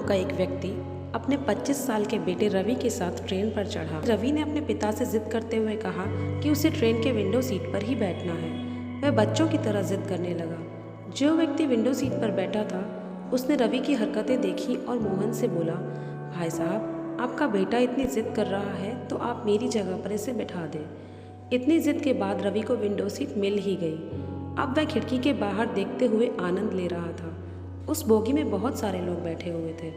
का एक व्यक्ति अपने 25 साल के बेटे रवि के साथ ट्रेन पर चढ़ा। रवि ने अपने पिता से जिद करते हुए कहा कि उसे ट्रेन के विंडो सीट पर ही बैठना है। वह बच्चों की तरह जिद करने लगा। जो व्यक्ति विंडो सीट पर बैठा था उसने रवि की हरकतें देखी और मोहन से बोला, भाई साहब, आपका बेटा इतनी जिद कर रहा है तो आप मेरी जगह पर इसे बैठा दें। इतनी जिद के बाद रवि को विंडो सीट मिल ही गई। अब वह खिड़की के बाहर देखते हुए आनंद ले रहा था। उस बोगी में बहुत सारे लोग बैठे हुए थे।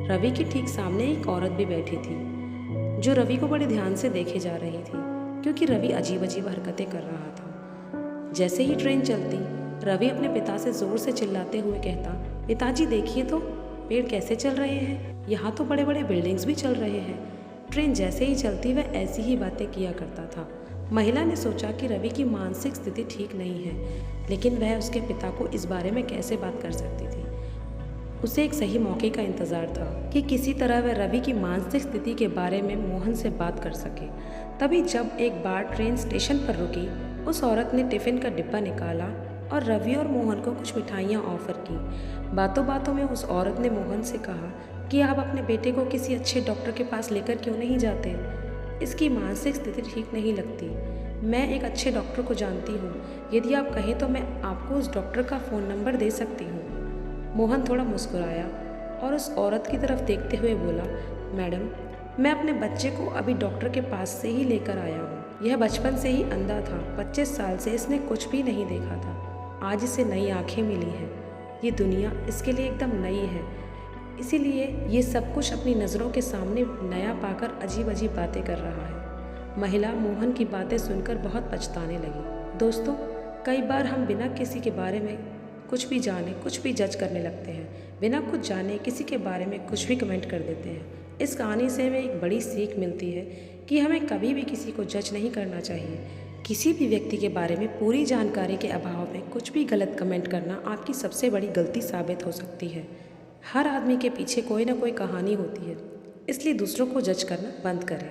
रवि के ठीक सामने एक औरत भी बैठी थी जो रवि को बड़े ध्यान से देखे जा रही थी क्योंकि रवि अजीब अजीब हरकतें कर रहा था। जैसे ही ट्रेन चलती, रवि अपने पिता से जोर से चिल्लाते हुए कहता, पिताजी देखिए तो पेड़ कैसे चल रहे हैं, यहाँ तो बड़े बड़े बिल्डिंग्स भी चल रहे हैं। ट्रेन जैसे ही चलती वह ऐसी ही बातें किया करता था। महिला ने सोचा कि रवि की मानसिक स्थिति ठीक नहीं है, लेकिन वह उसके पिता को इस बारे में कैसे बात कर सकती थी। उसे एक सही मौके का इंतज़ार था कि किसी तरह वह रवि की मानसिक स्थिति के बारे में मोहन से बात कर सके। तभी जब एक बार ट्रेन स्टेशन पर रुकी, उस औरत ने टिफ़िन का डिब्बा निकाला और रवि और मोहन को कुछ मिठाइयाँ ऑफर की। बातों बातों में उस औरत ने मोहन से कहा कि आप अपने बेटे को किसी अच्छे डॉक्टर के पास लेकर क्यों नहीं जाते, इसकी मानसिक स्थिति ठीक नहीं लगती। मैं एक अच्छे डॉक्टर को जानती हूँ, यदि आप कहें तो मैं आपको उस डॉक्टर का फ़ोन नंबर दे सकती हूँ। मोहन थोड़ा मुस्कुराया और उस औरत की तरफ देखते हुए बोला, मैडम, मैं अपने बच्चे को अभी डॉक्टर के पास से ही लेकर आया हूँ। यह बचपन से ही अंधा था। 25 साल से इसने कुछ भी नहीं देखा था। आज इसे नई आँखें मिली हैं। ये दुनिया इसके लिए एकदम नई है, इसीलिए ये सब कुछ अपनी नज़रों के सामने नया पाकर अजीब अजीब बातें कर रहा है। महिला मोहन की बातें सुनकर बहुत पछताने लगी। दोस्तों, कई बार हम बिना किसी के बारे में कुछ भी जाने कुछ भी जज करने लगते हैं। बिना कुछ जाने किसी के बारे में कुछ भी कमेंट कर देते हैं। इस कहानी से हमें एक बड़ी सीख मिलती है कि हमें कभी भी किसी को जज नहीं करना चाहिए। किसी भी व्यक्ति के बारे में पूरी जानकारी के अभाव में कुछ भी गलत कमेंट करना आपकी सबसे बड़ी गलती साबित हो सकती है। हर आदमी के पीछे कोई ना कोई कहानी होती है, इसलिए दूसरों को जज करना बंद करें।